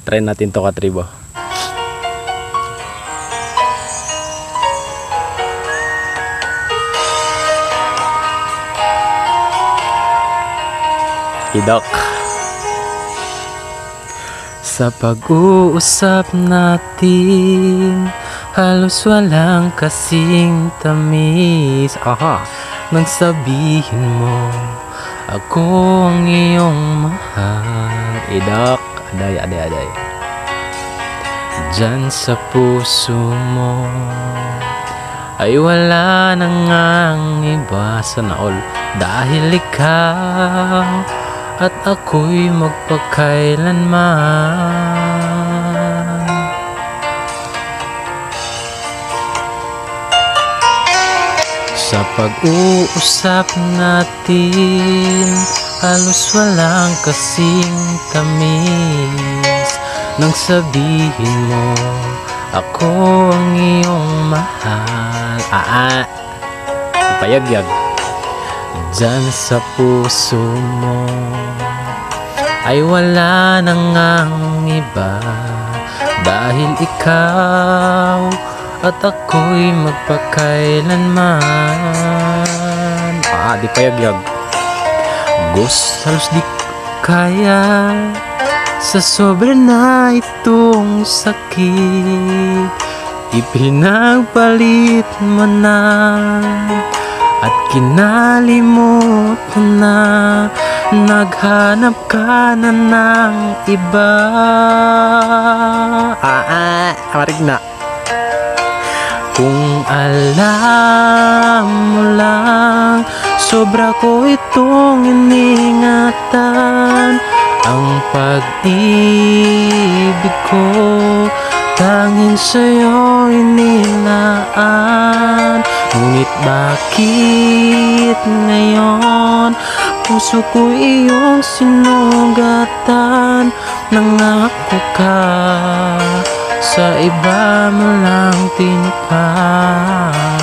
Try natin to, katribo. Idok. Sa pag-uusap natin, halos walang kasing tamis. Nang sabihin mo, ako ang iyong mahal. Idok, aday. Diyan sa puso mo ay wala nang ang iba, sana all. Dahil ikaw at ako'y magpakailanman. Sa pag-uusap natin, halos walang kasing tamis. Nang sabihin mo, ako ang iyong mahal. Ipayagyag. Diyan sa puso mo ay wala nang ang iba. Dahil ikaw at ako'y magpakailanman. Di payagyag. Halos di kaya sa sobra na itong sakit. Ipinagpalit mo na at kinalimot mo na. Naghanap ka na ng iba. Marig na. Kung alam mo lang, sobra ko itong iningatan. Ang pag-ibig ko tanging sa'yo inilaan. Ngunit bakit ngayon puso ko iyong sinugatan? Nangako ka, sa iba mo lang tinupad.